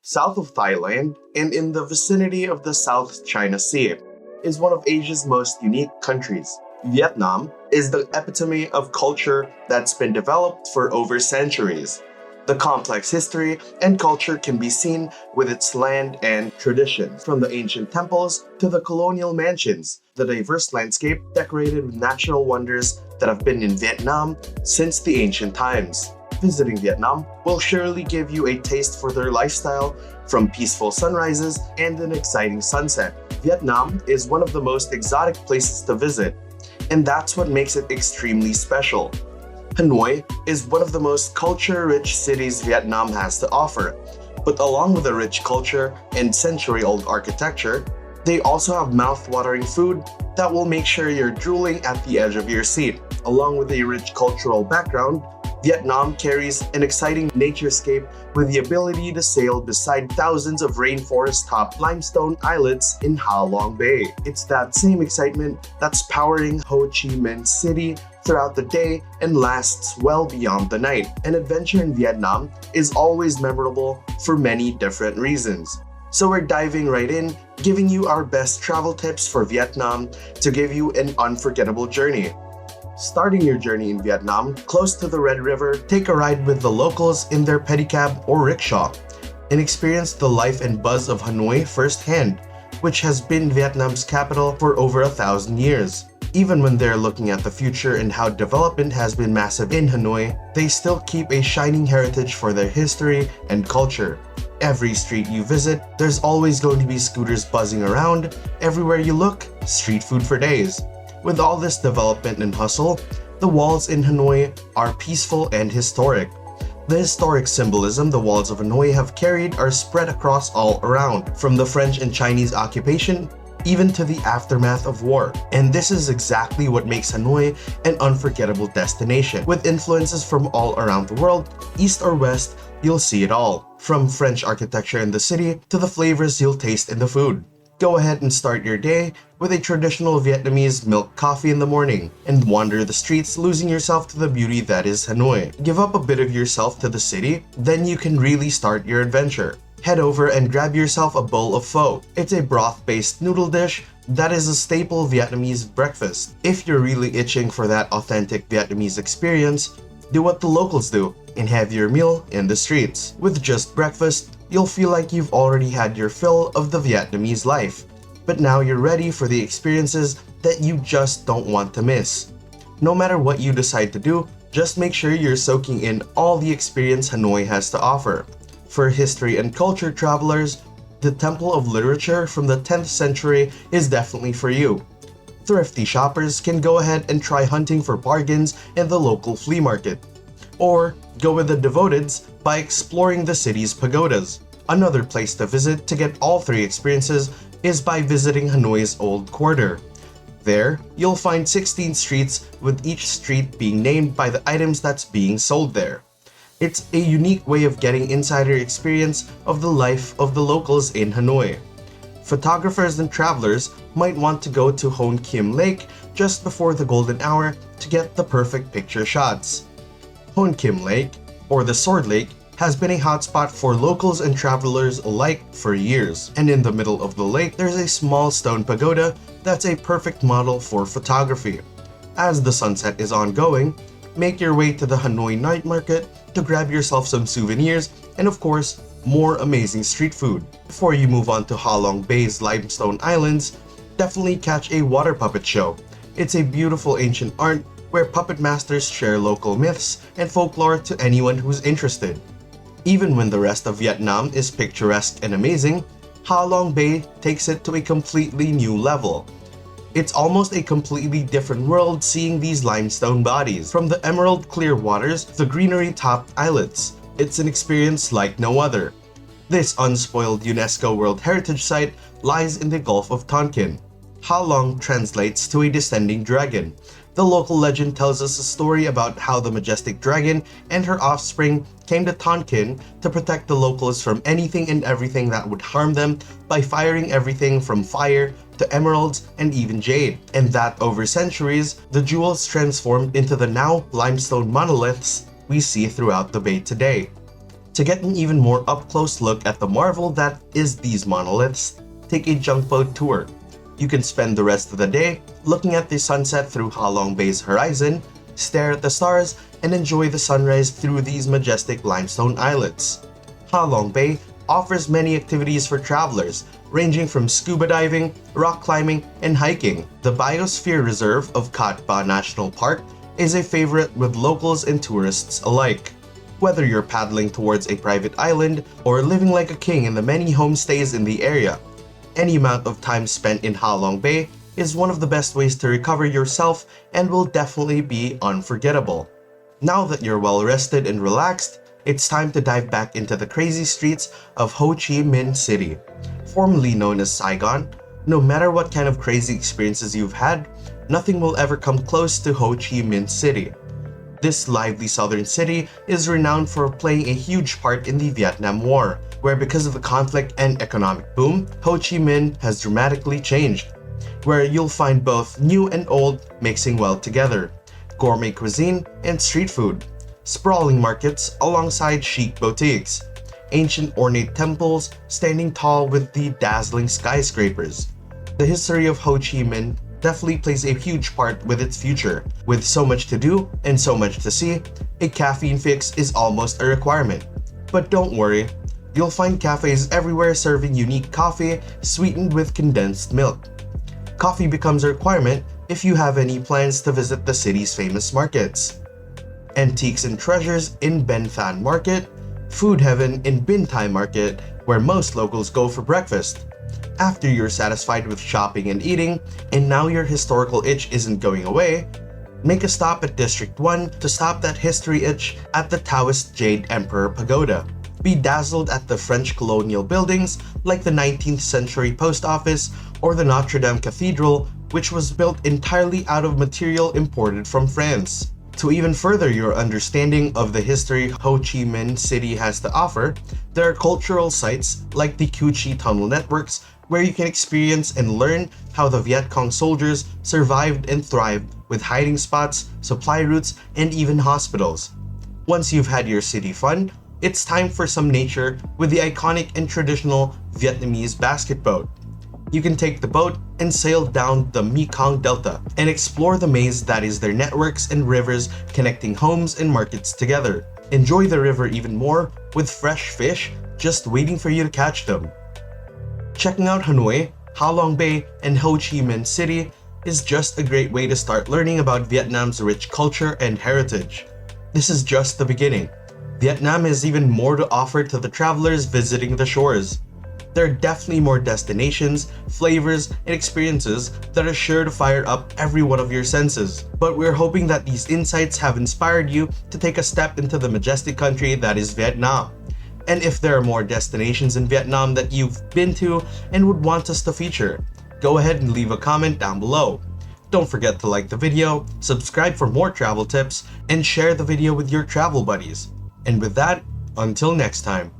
south of Thailand and in the vicinity of the South China Sea, is one of Asia's most unique countries. Vietnam is the epitome of culture that's been developed for over centuries. The complex history and culture can be seen with its land and traditions, from the ancient temples to the colonial mansions, the diverse landscape decorated with natural wonders that have been in Vietnam since the ancient times. Visiting Vietnam will surely give you a taste for their lifestyle, from peaceful sunrises and an exciting sunset. Vietnam is one of the most exotic places to visit, and that's what makes it extremely special. Hanoi is one of the most culture-rich cities Vietnam has to offer, but along with a rich culture and century-old architecture, they also have mouth-watering food that will make sure you're drooling at the edge of your seat. Along with a rich cultural background, Vietnam carries an exciting naturescape with the ability to sail beside thousands of rainforest-topped limestone islets in Ha Long Bay. It's that same excitement that's powering Ho Chi Minh City throughout the day and lasts well beyond the night. An adventure in Vietnam is always memorable for many different reasons. So we're diving right in, giving you our best travel tips for Vietnam to give you an unforgettable journey. Starting your journey in Vietnam, close to the Red River, take a ride with the locals in their pedicab or rickshaw and experience the life and buzz of Hanoi firsthand, which has been Vietnam's capital for over 1,000 years. Even when they're looking at the future and how development has been massive in Hanoi, they still keep a shining heritage for their history and culture. Every street you visit, there's always going to be scooters buzzing around. Everywhere you look, street food for days. With all this development and hustle, the walls in Hanoi are peaceful and historic. The historic symbolism the walls of Hanoi have carried are spread across all around, from the French and Chinese occupation even to the aftermath of war. And this is exactly what makes Hanoi an unforgettable destination. With influences from all around the world, east or west, you'll see it all. From French architecture in the city to the flavors you'll taste in the food. Go ahead and start your day with a traditional Vietnamese milk coffee in the morning and wander the streets, losing yourself to the beauty that is Hanoi. Give up a bit of yourself to the city, then you can really start your adventure. Head over and grab yourself a bowl of pho. It's a broth-based noodle dish that is a staple Vietnamese breakfast. If you're really itching for that authentic Vietnamese experience, do what the locals do and have your meal in the streets. With just breakfast, you'll feel like you've already had your fill of the Vietnamese life, but now you're ready for the experiences that you just don't want to miss. No matter what you decide to do, just make sure you're soaking in all the experience Hanoi has to offer. For history and culture travelers, the Temple of Literature from the 10th century is definitely for you. Thrifty shoppers can go ahead and try hunting for bargains in the local flea market. Or go with the devoteds by exploring the city's pagodas. Another place to visit to get all three experiences is by visiting Hanoi's Old Quarter. There, you'll find 16 streets, with each street being named by the items that's being sold there. It's a unique way of getting insider experience of the life of the locals in Hanoi. Photographers and travelers might want to go to Hon Kim Lake just before the golden hour to get the perfect picture shots. Hon Kim Lake, or the Sword Lake, has been a hotspot for locals and travelers alike for years. And in the middle of the lake, there's a small stone pagoda that's a perfect model for photography. As the sunset is ongoing, make your way to the Hanoi night market to grab yourself some souvenirs and, of course, more amazing street food. Before you move on to Ha Long Bay's limestone islands, definitely catch a water puppet show. It's a beautiful ancient art where puppet masters share local myths and folklore to anyone who's interested. Even when the rest of Vietnam is picturesque and amazing, Ha Long Bay takes it to a completely new level. It's almost a completely different world seeing these limestone bodies. From the emerald clear waters to the greenery-topped islets, it's an experience like no other. This unspoiled UNESCO World Heritage Site lies in the Gulf of Tonkin. Ha Long translates to a descending dragon. The local legend tells us a story about how the majestic dragon and her offspring came to Tonkin to protect the locals from anything and everything that would harm them by firing everything from fire to emeralds and even jade, and that over centuries, the jewels transformed into the now limestone monoliths we see throughout the bay today. To get an even more up-close look at the marvel that is these monoliths, take a junk boat tour. You can spend the rest of the day looking at the sunset through Halong Bay's horizon, stare at the stars, and enjoy the sunrise through these majestic limestone islets. Halong Bay offers many activities for travelers, ranging from scuba diving, rock climbing, and hiking. The Biosphere Reserve of Cat Ba National Park is a favorite with locals and tourists alike. Whether you're paddling towards a private island or living like a king in the many homestays in the area, any amount of time spent in Halong Bay is one of the best ways to recover yourself and will definitely be unforgettable. Now that you're well rested and relaxed, it's time to dive back into the crazy streets of Ho Chi Minh City. Formerly known as Saigon, no matter what kind of crazy experiences you've had, nothing will ever come close to Ho Chi Minh City. This lively southern city is renowned for playing a huge part in the Vietnam War, where because of the conflict and economic boom, Ho Chi Minh has dramatically changed, where you'll find both new and old mixing well together, gourmet cuisine and street food, sprawling markets alongside chic boutiques, ancient ornate temples standing tall with the dazzling skyscrapers. The history of Ho Chi Minh definitely plays a huge part with its future. With so much to do and so much to see, a caffeine fix is almost a requirement. But don't worry, you'll find cafes everywhere serving unique coffee sweetened with condensed milk. Coffee becomes a requirement if you have any plans to visit the city's famous markets. Antiques and treasures in Ben Thanh Market, food heaven in Bin Thai Market, where most locals go for breakfast. After you're satisfied with shopping and eating, and now your historical itch isn't going away, make a stop at District 1 to stop that history itch at the Taoist Jade Emperor Pagoda. Be dazzled at the French colonial buildings like the 19th century post office or the Notre Dame Cathedral, which was built entirely out of material imported from France. To even further your understanding of the history Ho Chi Minh City has to offer, there are cultural sites like the Cu Chi Tunnel Networks where you can experience and learn how the Viet Cong soldiers survived and thrived with hiding spots, supply routes, and even hospitals. Once you've had your city fun, it's time for some nature with the iconic and traditional Vietnamese basket boat. You can take the boat and sail down the Mekong Delta and explore the maze that is their networks and rivers connecting homes and markets together. Enjoy the river even more with fresh fish just waiting for you to catch them. Checking out Hanoi, Halong Bay, and Ho Chi Minh City is just a great way to start learning about Vietnam's rich culture and heritage. This is just the beginning. Vietnam has even more to offer to the travelers visiting the shores. There are definitely more destinations, flavors, and experiences that are sure to fire up every one of your senses. But we're hoping that these insights have inspired you to take a step into the majestic country that is Vietnam. And if there are more destinations in Vietnam that you've been to and would want us to feature, go ahead and leave a comment down below. Don't forget to like the video, subscribe for more travel tips, and share the video with your travel buddies. And with that, until next time.